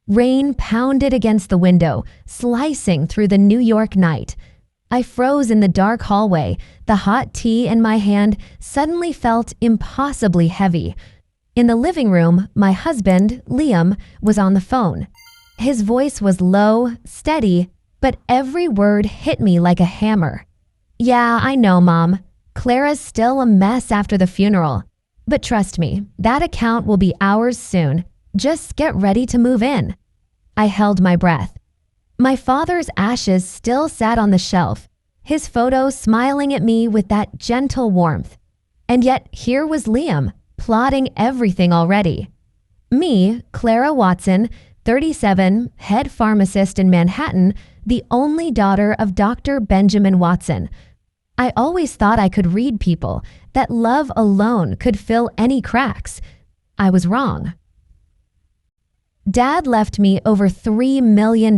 Rain pounded against the window, slicing through the New York night. I froze in the dark hallway. The hot tea in my hand suddenly felt impossibly heavy. In the living room, my husband, Liam, was on the phone. His voice was low, steady, but every word hit me like a hammer. "Yeah, I know, Mom. Clara's still a mess after the funeral. But trust me, that account will be ours soon. Just get ready to move in." I held my breath. My father's ashes still sat on the shelf, his photo smiling at me with that gentle warmth. And yet here was Liam, plotting everything already. Me, Clara Watson, 37, head pharmacist in Manhattan, the only daughter of Dr. Benjamin Watson. I always thought I could read people, that love alone could fill any cracks. I was wrong. Dad left me over $3 million.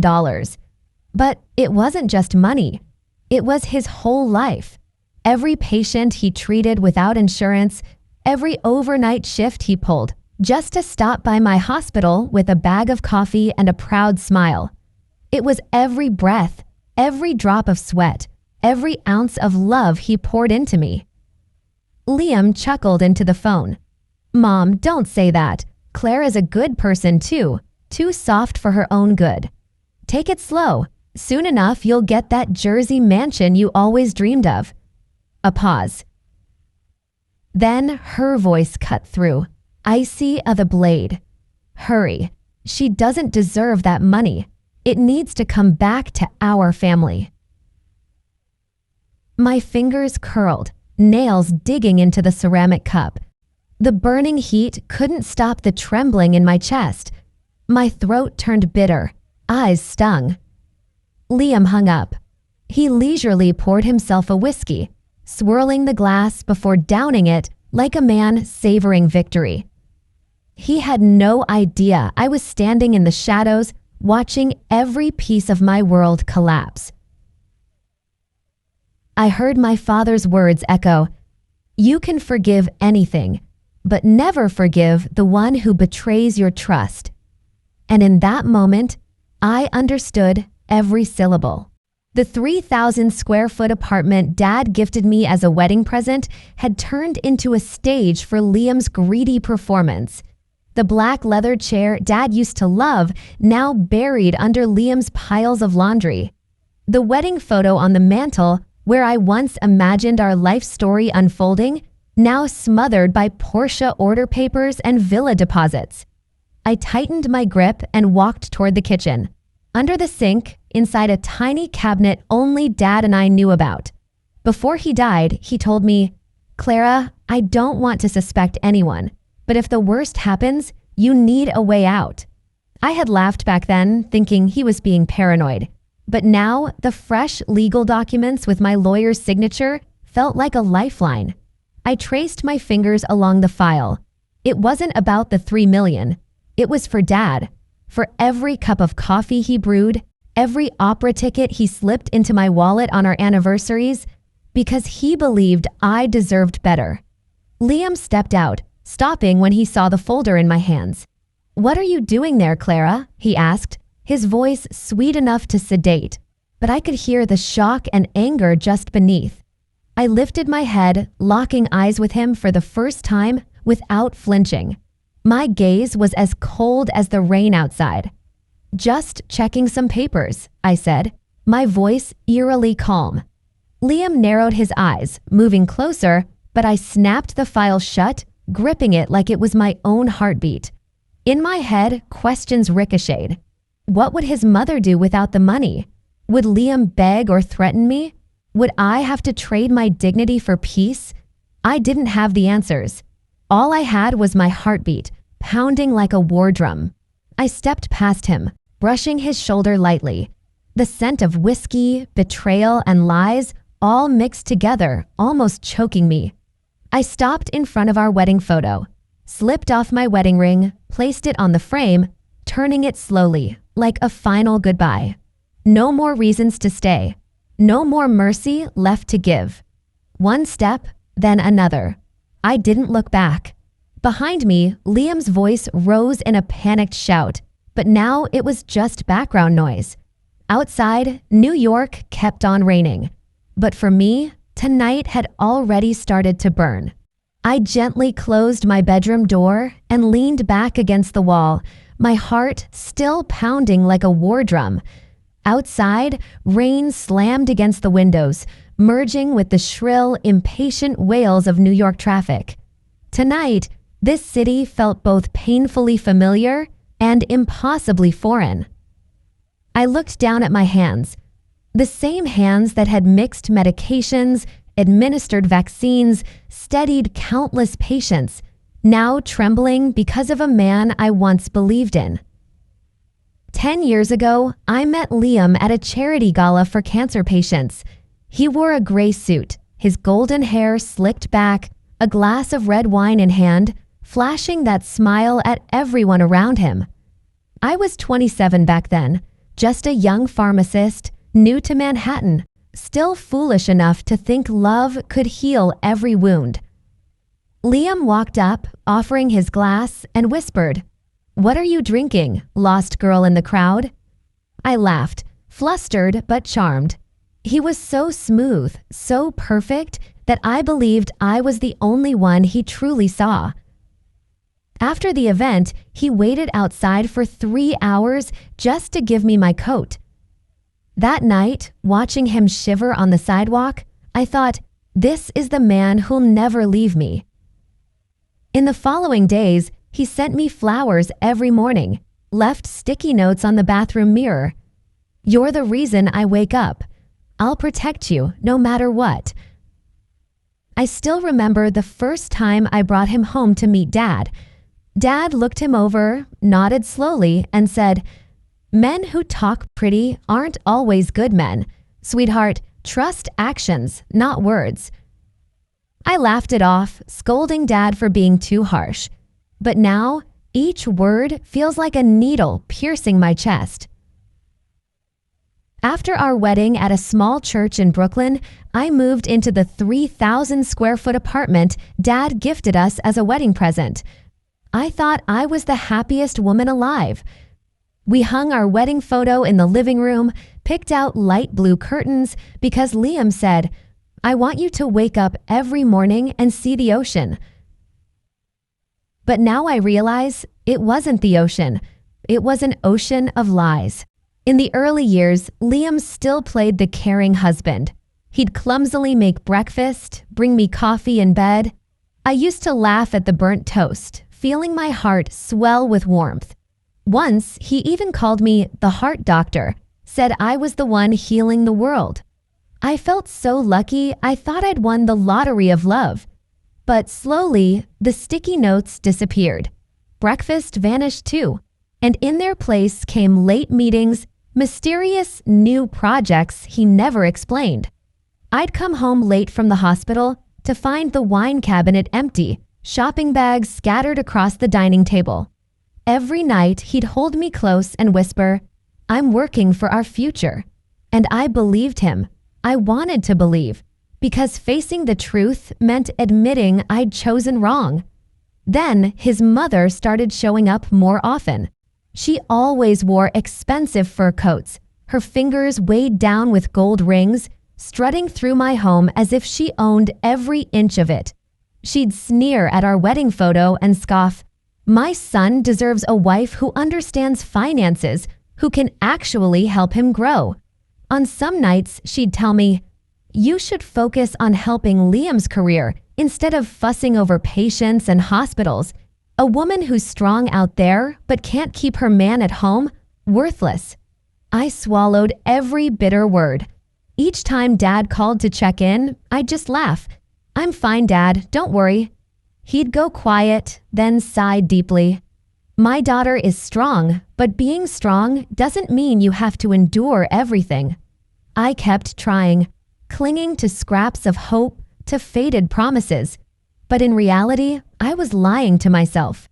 But it wasn't just money. It was his whole life. Every patient he treated without insurance, every overnight shift he pulled, just to stop by my hospital with a bag of coffee and a proud smile. It was every breath, every drop of sweat, every ounce of love he poured into me. Liam chuckled into the phone. "Mom, don't say that. Clara's a good person too soft for her own good. Take it slow. Soon enough, you'll get that Jersey mansion you always dreamed of." A pause. Then her voice cut through, icy as a blade. "Hurry. She doesn't deserve that money. It needs to come back to our family." My fingers curled, nails digging into the ceramic cup. The burning heat couldn't stop the trembling in my chest. My throat turned bitter, eyes stung. Liam hung up. He leisurely poured himself a whiskey, swirling the glass before downing it like a man savoring victory. He had no idea I was standing in the shadows, watching every piece of my world collapse. I heard my father's words echo, "You can forgive anything, but never forgive the one who betrays your trust." And in that moment, I understood every syllable. The 3,000 square foot apartment Dad gifted me as a wedding present had turned into a stage for Liam's greedy performance. The black leather chair Dad used to love, now buried under Liam's piles of laundry. The wedding photo on the mantle, where I once imagined our life story unfolding, now smothered by Porsche order papers and villa deposits. I tightened my grip and walked toward the kitchen. Under the sink, inside a tiny cabinet only Dad and I knew about. Before he died, he told me, "Clara, I don't want to suspect anyone, but if the worst happens, you need a way out." I had laughed back then, thinking he was being paranoid. But now, the fresh legal documents with my lawyer's signature felt like a lifeline. I traced my fingers along the file. It wasn't about the $3 million. It was for Dad. For every cup of coffee he brewed, every opera ticket he slipped into my wallet on our anniversaries, because he believed I deserved better. Liam stepped out, stopping when he saw the folder in my hands. "What are you doing there, Clara?" he asked, his voice sweet enough to sedate, but I could hear the shock and anger just beneath. I lifted my head, locking eyes with him for the first time without flinching. My gaze was as cold as the rain outside. "Just checking some papers," I said, my voice eerily calm. Liam narrowed his eyes, moving closer, but I snapped the file shut, gripping it like it was my own heartbeat. In my head, questions ricocheted. What would his mother do without the money? Would Liam beg or threaten me? Would I have to trade my dignity for peace? I didn't have the answers. All I had was my heartbeat, pounding like a war drum. I stepped past him, brushing his shoulder lightly. The scent of whiskey, betrayal, and lies all mixed together, almost choking me. I stopped in front of our wedding photo, slipped off my wedding ring, placed it on the frame, turning it slowly, like a final goodbye. No more reasons to stay. No more mercy left to give. One step, then another. I didn't look back. Behind me, Liam's voice rose in a panicked shout. but now it was just background noise. Outside, New York kept on raining. But for me, tonight had already started to burn. I gently closed my bedroom door and leaned back against the wall, my heart still pounding like a war drum. Outside, rain slammed against the windows, merging with the shrill, impatient wails of New York traffic. Tonight, this city felt both painfully familiar and impossibly foreign. I looked down at my hands, the same hands that had mixed medications, administered vaccines, steadied countless patients, now trembling because of a man I once believed in. 10 years ago, I met Liam at a charity gala for cancer patients. He wore a gray suit, his golden hair slicked back, a glass of red wine in hand, flashing that smile at everyone around him. I was 27 back then, just a young pharmacist, new to Manhattan, still foolish enough to think love could heal every wound. Liam walked up, offering his glass, and whispered, "What are you drinking, lost girl in the crowd?" I laughed, flustered but charmed. He was so smooth, so perfect, that I believed I was the only one he truly saw. After the event, he waited outside for 3 hours just to give me my coat. That night, watching him shiver on the sidewalk, I thought, this is the man who'll never leave me. In the following days, he sent me flowers every morning, left sticky notes on the bathroom mirror. "You're the reason I wake up. I'll protect you no matter what." I still remember the first time I brought him home to meet Dad. Dad looked him over, nodded slowly, and said, "Men who talk pretty aren't always good men. Sweetheart, trust actions, not words." I laughed it off, scolding Dad for being too harsh. But now, each word feels like a needle piercing my chest. After our wedding at a small church in Brooklyn, I moved into the 3,000 square foot apartment Dad gifted us as a wedding present. I thought I was the happiest woman alive. We hung our wedding photo in the living room, picked out light blue curtains because Liam said, "I want you to wake up every morning and see the ocean." But now I realize it wasn't the ocean. It was an ocean of lies. In the early years, Liam still played the caring husband. He'd clumsily make breakfast, bring me coffee in bed. I used to laugh at the burnt toast, feeling my heart swell with warmth. Once, he even called me the heart doctor, said I was the one healing the world. I felt so lucky I thought I'd won the lottery of love. But slowly, the sticky notes disappeared. Breakfast vanished too, and in their place came late meetings, mysterious new projects he never explained. I'd come home late from the hospital to find the wine cabinet empty, shopping bags scattered across the dining table. Every night, he'd hold me close and whisper, "I'm working for our future." And I believed him. I wanted to believe, because facing the truth meant admitting I'd chosen wrong. Then his mother started showing up more often. She always wore expensive fur coats, her fingers weighed down with gold rings, strutting through my home as if she owned every inch of it. She'd sneer at our wedding photo and scoff, "My son deserves a wife who understands finances, who can actually help him grow." On some nights, she'd tell me, "You should focus on helping Liam's career instead of fussing over patients and hospitals. A woman who's strong out there but can't keep her man at home, worthless." I swallowed every bitter word. Each time Dad called to check in, I'd just laugh. "I'm fine, Dad, don't worry." He'd go quiet, then sigh deeply. "My daughter is strong, but being strong doesn't mean you have to endure everything." I kept trying, clinging to scraps of hope, to faded promises. But in reality, I was lying to myself.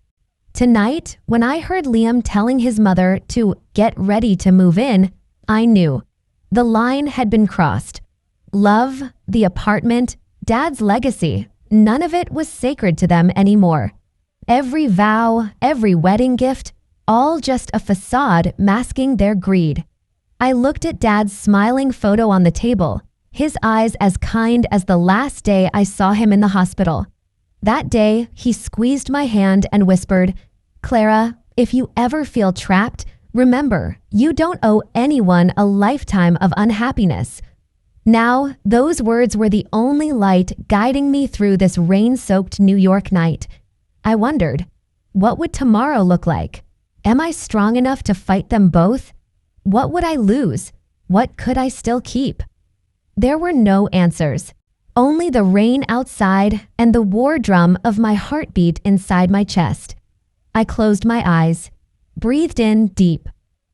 Tonight, when I heard Liam telling his mother to get ready to move in, I knew. The line had been crossed. Love, the apartment, Dad's legacy, none of it was sacred to them anymore. Every vow, every wedding gift, all just a facade masking their greed. I looked at Dad's smiling photo on the table, his eyes as kind as the last day I saw him in the hospital. That day, he squeezed my hand and whispered, "Clara, if you ever feel trapped, remember, you don't owe anyone a lifetime of unhappiness." Now, those words were the only light guiding me through this rain-soaked New York night. I wondered, what would tomorrow look like? Am I strong enough to fight them both? What would I lose? What could I still keep? There were no answers, only the rain outside and the war drum of my heartbeat inside my chest. I closed my eyes, breathed in deep.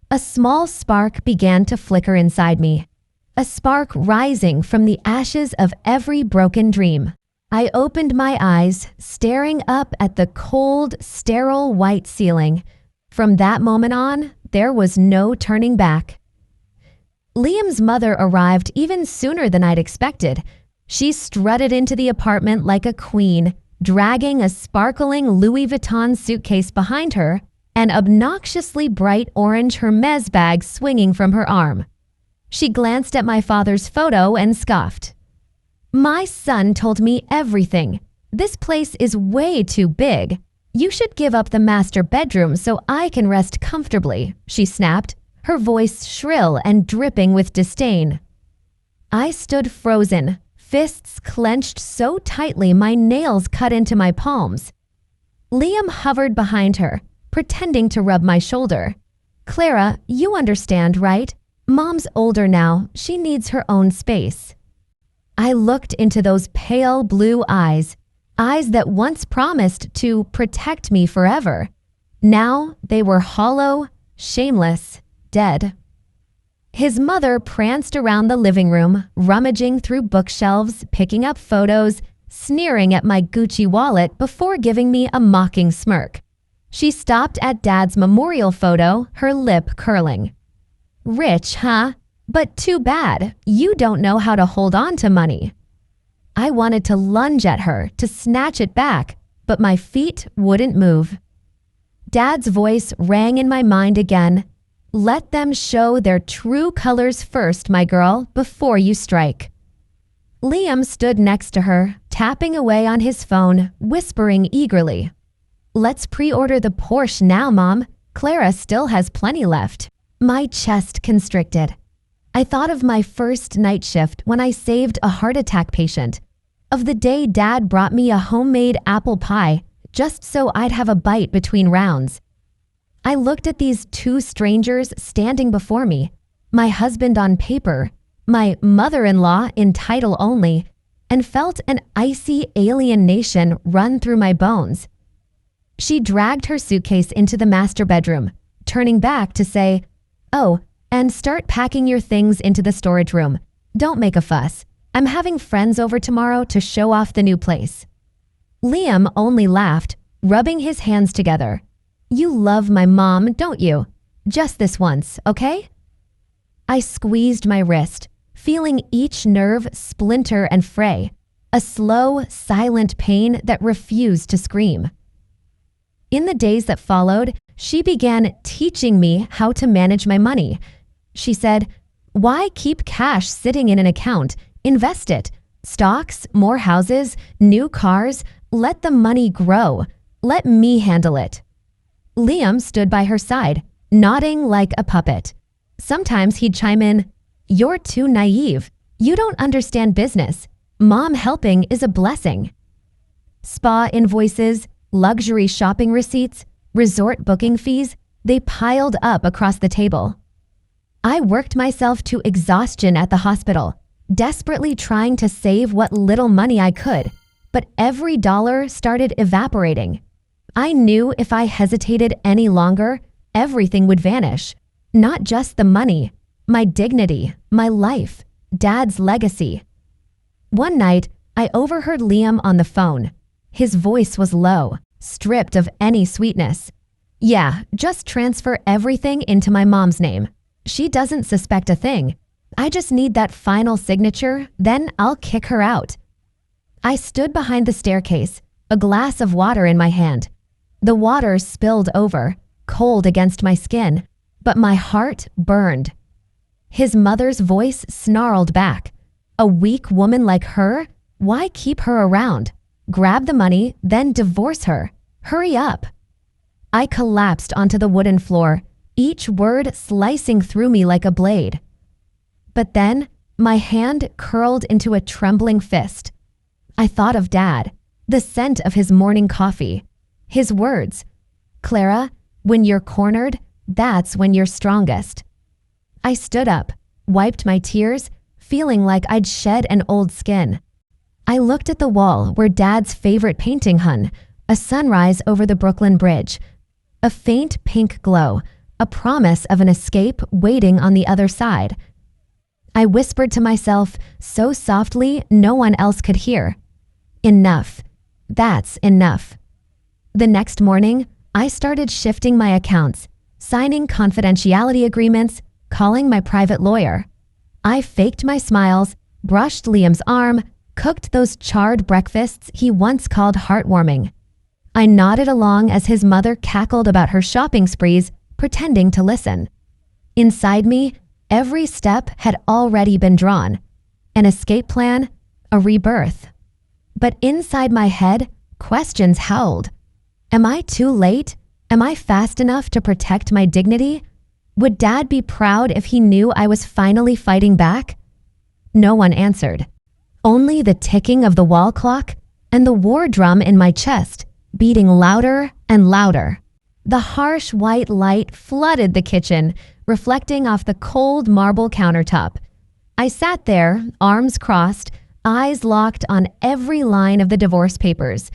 A small spark began to flicker inside me, a spark rising from the ashes of every broken dream. I opened my eyes, staring up at the cold, sterile white ceiling. From that moment on, there was no turning back. Liam's mother arrived even sooner than I'd expected. She strutted into the apartment like a queen, dragging a sparkling Louis Vuitton suitcase behind her, an obnoxiously bright orange Hermes bag swinging from her arm. She glanced at my father's photo and scoffed. "My son told me everything. This place is way too big. You should give up the master bedroom so I can rest comfortably," she snapped, her voice shrill and dripping with disdain. I stood frozen, fists clenched so tightly my nails cut into my palms. Liam hovered behind her, pretending to rub my shoulder. "Clara, you understand, right? Mom's older now. She needs her own space." I looked into those pale blue eyes, eyes that once promised to protect me forever. Now they were hollow, shameless, dead. His mother pranced around the living room, rummaging through bookshelves, picking up photos, sneering at my Gucci wallet before giving me a mocking smirk. She stopped at Dad's memorial photo, her lip curling. "Rich, huh? But too bad. You don't know how to hold on to money." I wanted to lunge at her, to snatch it back, but my feet wouldn't move. Dad's voice rang in my mind again. "Let them show their true colors first, my girl, before you strike." Liam stood next to her, tapping away on his phone, whispering eagerly, "Let's pre-order the Porsche now, Mom. Clara still has plenty left." My chest constricted. I thought of my first night shift when I saved a heart attack patient, of the day Dad brought me a homemade apple pie just so I'd have a bite between rounds. I looked at these two strangers standing before me, my husband on paper, my mother-in-law in title only, and felt an icy alienation run through my bones. She dragged her suitcase into the master bedroom, turning back to say, "Oh, and start packing your things into the storage room. Don't make a fuss. I'm having friends over tomorrow to show off the new place." Liam only laughed, rubbing his hands together. "You love my mom, don't you? Just this once, okay?" I squeezed my wrist, feeling each nerve splinter and fray, a slow, silent pain that refused to scream. In the days that followed, she began teaching me how to manage my money. She said, "Why keep cash sitting in an account? Invest it. Stocks, more houses, new cars. Let the money grow. Let me handle it." Liam stood by her side, nodding like a puppet. Sometimes he'd chime in, "You're too naive. You don't understand business. Mom helping is a blessing." Spa invoices, luxury shopping receipts, resort booking fees, they piled up across the table. I worked myself to exhaustion at the hospital, desperately trying to save what little money I could, but every dollar started evaporating. I knew if I hesitated any longer, everything would vanish. Not just the money, my dignity, my life, Dad's legacy. One night, I overheard Liam on the phone. His voice was low, stripped of any sweetness. "Yeah, just transfer everything into my mom's name. She doesn't suspect a thing. I just need that final signature, then I'll kick her out." I stood behind the staircase, a glass of water in my hand. The water spilled over. cold against my skin, but my heart burned. His mother's voice snarled back. A weak woman like her? Why keep her around? Grab the money, then divorce her. Hurry up. I collapsed onto the wooden floor, each word slicing through me like a blade. But then, my hand curled into a trembling fist. I thought of Dad, the scent of his morning coffee, his words, "Clara, when you're cornered, that's when you're strongest." I stood up, wiped my tears, feeling like I'd shed an old skin. I looked at the wall where Dad's favorite painting hung, a sunrise over the Brooklyn Bridge, a faint pink glow, a promise of an escape waiting on the other side. I whispered to myself so softly no one else could hear. Enough. That's enough. The next morning, I started shifting my accounts, signing confidentiality agreements, calling my private lawyer. I faked my smiles, brushed Liam's arm, cooked those charred breakfasts he once called heartwarming. I nodded along as his mother cackled about her shopping sprees, pretending to listen. Inside me, every step had already been drawn. An escape plan, a rebirth. But inside my head, questions howled. Am I too late? Am I fast enough to protect my dignity? Would Dad be proud if he knew I was finally fighting back? No one answered. Only the ticking of the wall clock and the war drum in my chest, beating louder and louder. The harsh white light flooded the kitchen, reflecting off the cold marble countertop. I sat there, arms crossed, eyes locked on every line of the divorce papers,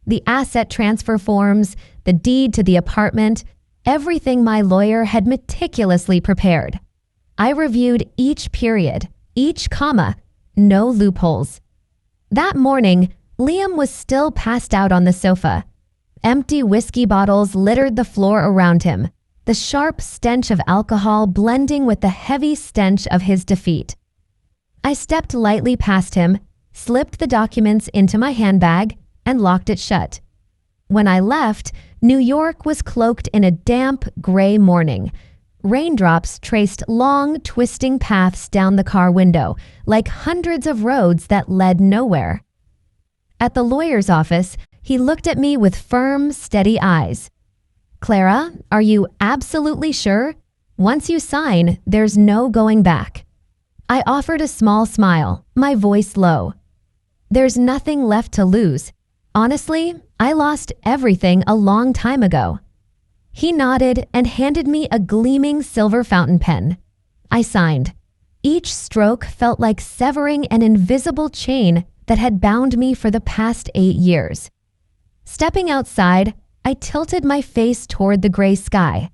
the asset transfer forms, the deed to the apartment, everything my lawyer had meticulously prepared. I reviewed each period, each comma, no loopholes. That morning, Liam was still passed out on the sofa. Empty whiskey bottles littered the floor around him, the sharp stench of alcohol blending with the heavy stench of his defeat. I stepped lightly past him, slipped the documents into my handbag, and locked it shut. When I left, New York was cloaked in a damp, gray morning. Raindrops traced long, twisting paths down the car window, like hundreds of roads that led nowhere. At the lawyer's office, he looked at me with firm, steady eyes. "Clara, are you absolutely sure? Once you sign, there's no going back." I offered a small smile, my voice low. "There's nothing left to lose. Honestly, I lost everything a long time ago." He nodded and handed me a gleaming silver fountain pen. I signed. Each stroke felt like severing an invisible chain that had bound me for the past 8 years. Stepping outside, I tilted my face toward the gray sky.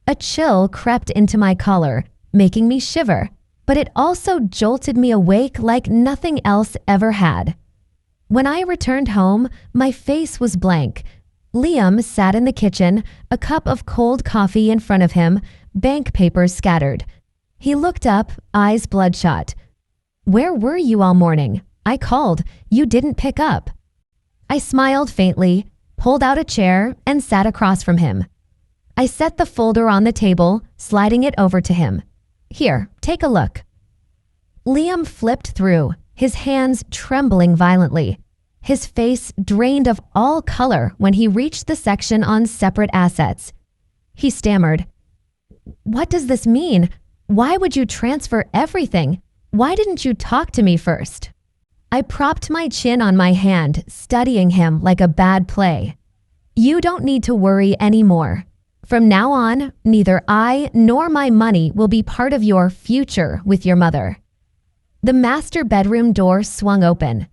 A chill crept into my collar, making me shiver, but it also jolted me awake like nothing else ever had. When I returned home, my face was blank. Liam sat in the kitchen, a cup of cold coffee in front of him, bank papers scattered. He looked up, eyes bloodshot. "Where were you all morning? I called. You didn't pick up." I smiled faintly, pulled out a chair, and sat across from him. I set the folder on the table, sliding it over to him. "Here, take a look." Liam flipped through, his hands trembling violently. His face drained of all color when he reached the section on separate assets. He stammered, "What does this mean? Why would you transfer everything? Why didn't you talk to me first?" I propped my chin on my hand, studying him like a bad play. "You don't need to worry anymore. From now on, neither I nor my money will be part of your future with your mother." The master bedroom door swung open.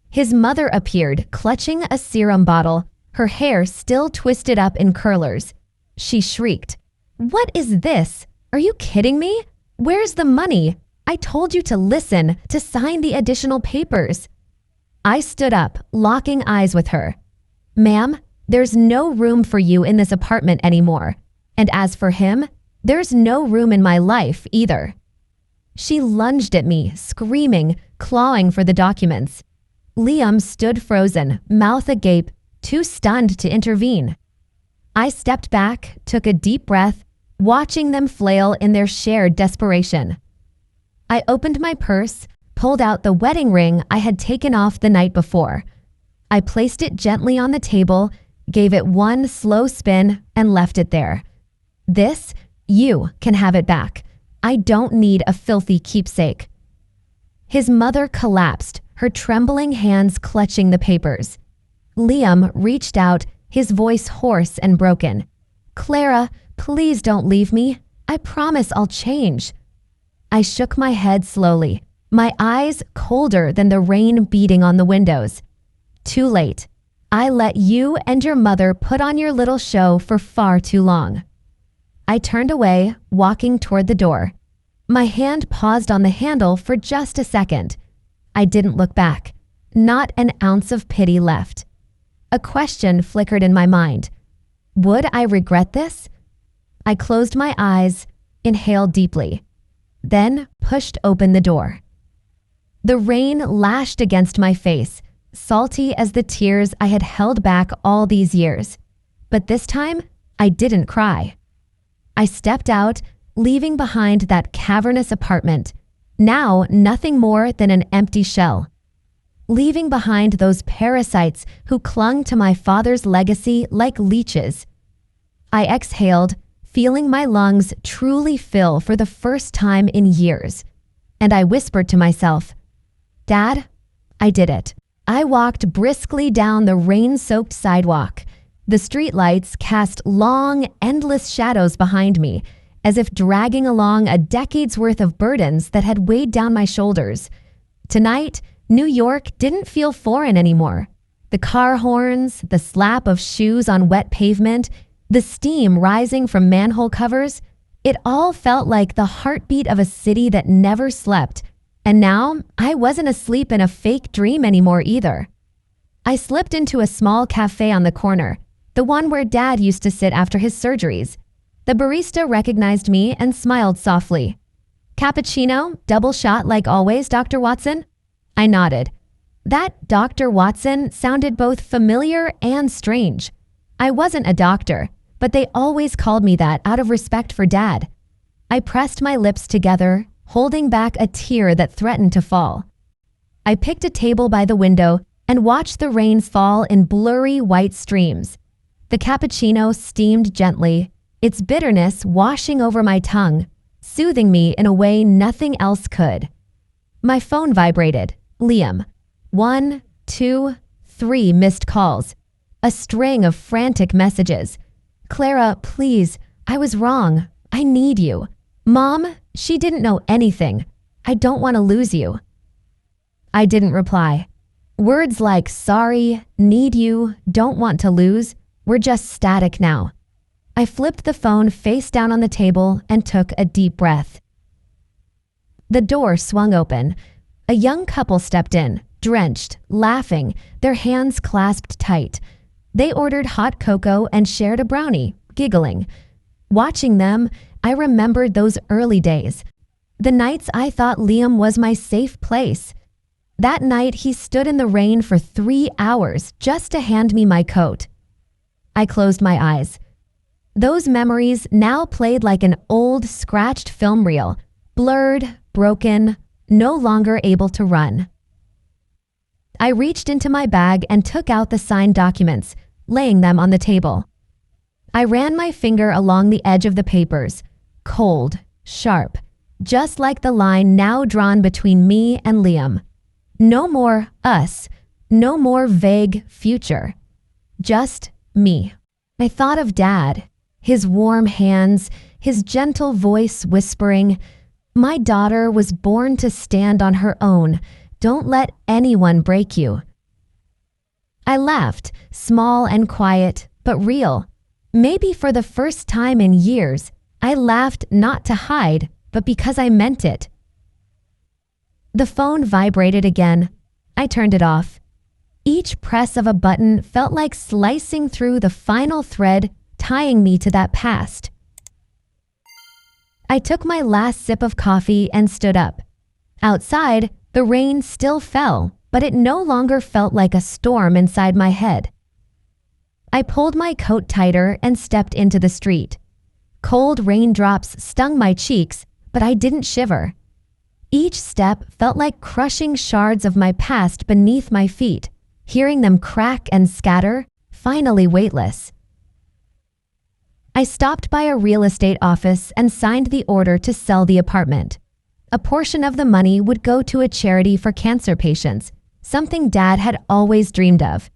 His mother appeared, clutching a serum bottle, her hair still twisted up in curlers. She shrieked, "What is this? Are you kidding me? Where's the money? I told you to listen, to sign the additional papers." I stood up, locking eyes with her. "Ma'am, there's no room for you in this apartment anymore. And as for him, there's no room in my life either." She lunged at me, screaming, clawing for the documents. Liam stood frozen, mouth agape, too stunned to intervene. I stepped back, took a deep breath, watching them flail in their shared desperation. I opened my purse, pulled out the wedding ring I had taken off the night before. I placed it gently on the table, gave it one slow spin, and left it there. This, you can have it back. I don't need a filthy keepsake. His mother collapsed, her trembling hands clutching the papers. Liam reached out, his voice hoarse and broken. "Clara, please don't leave me. I promise I'll change." I shook my head slowly, my eyes colder than the rain beating on the windows. Too late. I let you and your mother put on your little show for far too long. I turned away, walking toward the door. My hand paused on the handle for just a second. I didn't look back. Not an ounce of pity left. A question flickered in my mind. Would I regret this? I closed my eyes, inhaled deeply, then pushed open the door. The rain lashed against my face, salty as the tears I had held back all these years. But this time, I didn't cry. I stepped out, leaving behind that cavernous apartment, now nothing more than an empty shell. Leaving behind those parasites who clung to my father's legacy like leeches. I exhaled, feeling my lungs truly fill for the first time in years. And I whispered to myself, "Dad, I did it." I walked briskly down the rain-soaked sidewalk. The streetlights cast long, endless shadows behind me, as if dragging along a decade's worth of burdens that had weighed down my shoulders. Tonight, New York didn't feel foreign anymore. The car horns, the slap of shoes on wet pavement, the steam rising from manhole covers, it all felt like the heartbeat of a city that never slept. And now, I wasn't asleep in a fake dream anymore either. I slipped into a small cafe on the corner, the one where Dad used to sit after his surgeries. The barista recognized me and smiled softly. "Cappuccino, double shot like always, Dr. Watson?" I nodded. That Dr. Watson sounded both familiar and strange. I wasn't a doctor, but they always called me that out of respect for Dad. I pressed my lips together, holding back a tear that threatened to fall. I picked a table by the window and watched the rain fall in blurry white streams. The cappuccino steamed gently, its bitterness washing over my tongue, soothing me in a way nothing else could. My phone vibrated. Liam. 1, 2, 3 missed calls. A string of frantic messages. "Clara, please, I was wrong. I need you. Mom, she didn't know anything. I don't want to lose you." I didn't reply. Words like sorry, need you, don't want to lose were just static now. I flipped the phone face down on the table and took a deep breath. The door swung open. A young couple stepped in, drenched, laughing, their hands clasped tight. They ordered hot cocoa and shared a brownie, giggling. Watching them, I remembered those early days. The nights I thought Liam was my safe place. That night he stood in the rain for 3 hours just to hand me my coat. I closed my eyes. Those memories now played like an old, scratched film reel, blurred, broken, no longer able to run. I reached into my bag and took out the signed documents, laying them on the table. I ran my finger along the edge of the papers, cold, sharp, just like the line now drawn between me and Liam. No more us, no more vague future. Just me. I thought of Dad, his warm hands, his gentle voice whispering, "My daughter was born to stand on her own. Don't let anyone break you." I laughed, small and quiet, but real. Maybe for the first time in years, I laughed not to hide, but because I meant it. The phone vibrated again. I turned it off. Each press of a button felt like slicing through the final thread tying me to that past. I took my last sip of coffee and stood up. Outside, the rain still fell, but it no longer felt like a storm inside my head. I pulled my coat tighter and stepped into the street. Cold raindrops stung my cheeks, but I didn't shiver. Each step felt like crushing shards of my past beneath my feet, hearing them crack and scatter, finally weightless. I stopped by a real estate office and signed the order to sell the apartment. A portion of the money would go to a charity for cancer patients, something Dad had always dreamed of.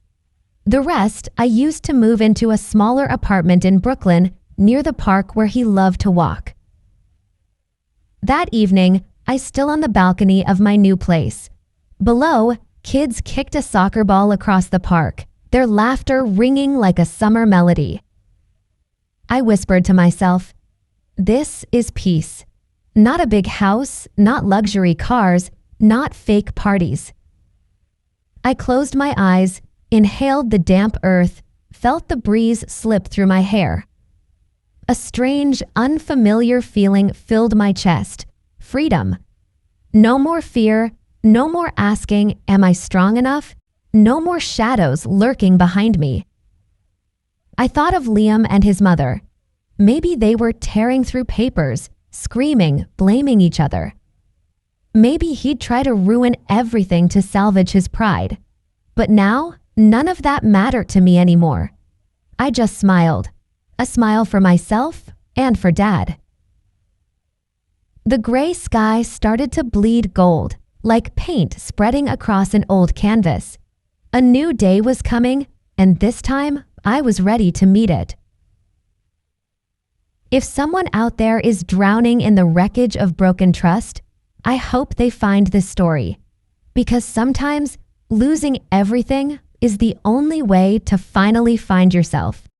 The rest I used to move into a smaller apartment in Brooklyn near the park where he loved to walk. That evening, I stood on the balcony of my new place. Below, kids kicked a soccer ball across the park, their laughter ringing like a summer melody. I whispered to myself, "This is peace. Not a big house, not luxury cars, not fake parties." I closed my eyes, inhaled the damp earth, felt the breeze slip through my hair. A strange, unfamiliar feeling filled my chest. Freedom. No more fear, no more asking, "Am I strong enough?" No more shadows lurking behind me. I thought of Liam and his mother. Maybe they were tearing through papers, screaming, blaming each other. Maybe he'd try to ruin everything to salvage his pride. But now, none of that mattered to me anymore. I just smiled. A smile for myself and for Dad. The gray sky started to bleed gold, like paint spreading across an old canvas. A new day was coming, and this time I was ready to meet it. If someone out there is drowning in the wreckage of broken trust, I hope they find this story. Because sometimes losing everything is the only way to finally find yourself.